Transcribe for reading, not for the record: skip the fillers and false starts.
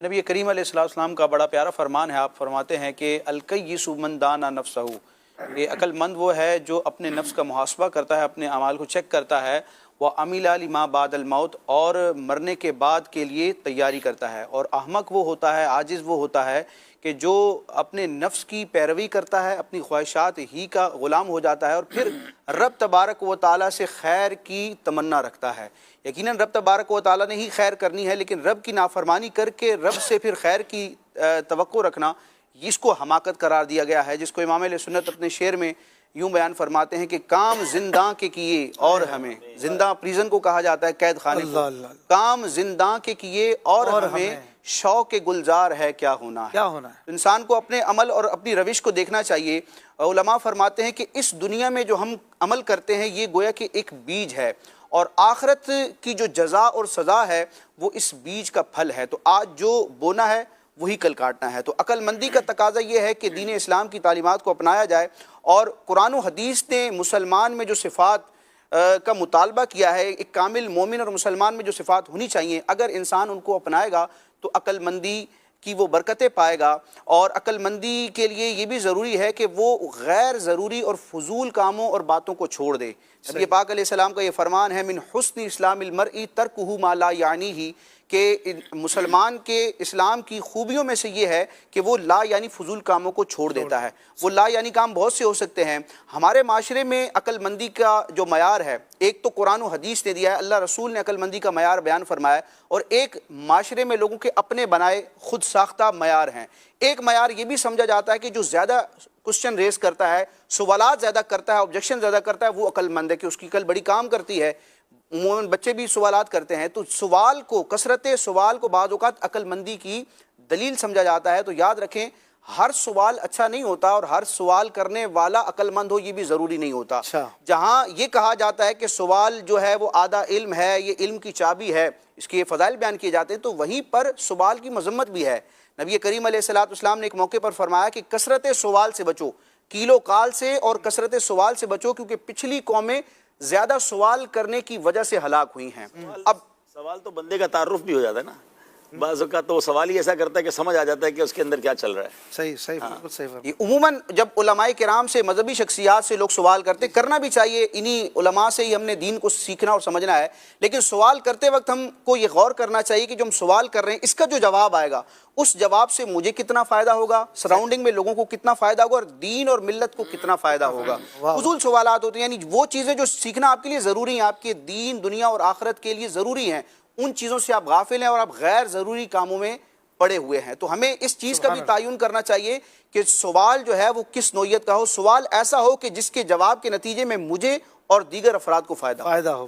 نبی کریم علیہ السلام کا بڑا پیارا فرمان ہے. آپ فرماتے ہیں کہ الکیس من دان نفسہ، یہ عقل مند وہ ہے جو اپنے نفس کا محاسبہ کرتا ہے، اپنے اعمال کو چیک کرتا ہے. وعمل لما بعد الموت، اور مرنے کے بعد کے لیے تیاری کرتا ہے. اور احمق وہ ہوتا ہے، عاجز وہ ہوتا ہے کہ جو اپنے نفس کی پیروی کرتا ہے، اپنی خواہشات ہی کا غلام ہو جاتا ہے اور پھر رب تبارک و تعالیٰ سے خیر کی تمنا رکھتا ہے. یقیناً رب تبارک و تعالیٰ نے ہی خیر کرنی ہے، لیکن رب کی نافرمانی کر کے رب سے پھر خیر کی توقع رکھنا، اس کو حماقت قرار دیا گیا ہے، جس کو امام اہل سنت اپنے شعر میں یوں بیان فرماتے ہیں کہ کام زنداں کے کیے اور ہمیں، زندہ پریزن کو کہا جاتا ہے، قید خانے کو، کام زنداں کے کیے اور ہمیں شوق گلزار ہے کیا ہونا ہے. انسان کو اپنے عمل اور اپنی روش کو دیکھنا چاہیے. علماء فرماتے ہیں کہ اس دنیا میں جو ہم عمل کرتے ہیں یہ گویا کہ ایک بیج ہے، اور آخرت کی جو جزا اور سزا ہے وہ اس بیج کا پھل ہے. تو آج جو بونا ہے وہی کل کاٹنا ہے. تو عقل مندی کا تقاضا یہ ہے کہ دین اسلام کی تعلیمات کو اپنایا جائے، اور قرآن و حدیث نے مسلمان میں جو صفات کا مطالبہ کیا ہے، ایک کامل مومن اور مسلمان میں جو صفات ہونی چاہیے، اگر انسان ان کو اپنائے گا تو عقل مندی کی وہ برکتیں پائے گا. اور عقل مندی کے لیے یہ بھی ضروری ہے کہ وہ غیر ضروری اور فضول کاموں اور باتوں کو چھوڑ دے. نبی پاک علیہ السلام کا یہ فرمان ہے، من حسن اسلام المرء ترکہ ما لا یعنیہ، کہ مسلمان کے اسلام کی خوبیوں میں سے یہ ہے کہ وہ لا یعنی فضول کاموں کو چھوڑ دیتا ہے. وہ لا یعنی کام بہت سے ہو سکتے ہیں. ہمارے معاشرے میں عقل مندی کا جو معیار ہے، ایک تو قرآن و حدیث نے دیا ہے، اللہ رسول نے عقل مندی کا معیار بیان فرمایا ہے، اور ایک معاشرے میں لوگوں کے اپنے بنائے خود ساختہ معیار ہیں. ایک معیار یہ بھی سمجھا جاتا ہے کہ جو زیادہ کوسچن ریز کرتا ہے، سوالات زیادہ کرتا ہے، آبجیکشن زیادہ کرتا ہے، وہ عقل مند ہے، کہ اس کی عقل بڑی کام کرتی ہے. عموماً بچے بھی سوالات کرتے ہیں، تو سوال کو، کثرت سوال کو بعض اوقات عقل مندی کی دلیل سمجھا جاتا ہے. تو یاد رکھیں، ہر سوال اچھا نہیں ہوتا، اور ہر سوال کرنے والا عقل مند ہو یہ بھی ضروری نہیں ہوتا. جہاں یہ کہا جاتا ہے کہ سوال جو ہے وہ آدھا علم ہے، یہ علم کی چابی ہے، اس کے فضائل بیان کیے جاتے ہیں، تو وہیں پر سوال کی مذمت بھی ہے. نبی کریم علیہ السلام نے ایک موقع پر فرمایا کہ کثرت سوال سے بچو، کیلو کال سے اور کثرت سوال سے بچو، کیونکہ پچھلی قومیں زیادہ سوال کرنے کی وجہ سے ہلاک ہوئی ہیں. اب سوال تو بندے کا تعارف بھی ہو جاتا ہے نا، بعض اوقات تو وہ سوال ہی ایسا کرتا ہے کہ سمجھ آ جاتا ہے کہ اس کے اندر کیا چل رہا ہے. صحیح بالکل صحیح. عموماً جب علماء کرام سے، مذہبی شخصیات سے لوگ سوال کرتے، کرنا بھی چاہیے، انہی علماء سے ہی ہم نے دین کو سیکھنا اور سمجھنا ہے، لیکن سوال کرتے وقت ہم کو یہ غور کرنا چاہیے کہ جو ہم سوال کر رہے ہیں اس کا جو جواب آئے گا، اس جواب سے مجھے کتنا فائدہ ہوگا، سراؤنڈنگ میں لوگوں کو کتنا فائدہ ہوگا، اور دین اور ملت کو کتنا فائدہ ہوگا. فضول سوالات ہوتے ہیں، یعنی وہ چیزیں جو سیکھنا آپ کے لیے ضروری ہیں، آپ کے دین، دنیا اور آخرت کے لیے ضروری ہیں، ان چیزوں سے آپ غافل ہیں اور آپ غیر ضروری کاموں میں پڑے ہوئے ہیں. تو ہمیں اس چیز کا بھی تعین کرنا چاہیے کہ سوال جو ہے وہ کس نوعیت کا ہو. سوال ایسا ہو کہ جس کے جواب کے نتیجے میں مجھے اور دیگر افراد کو فائدہ ہو.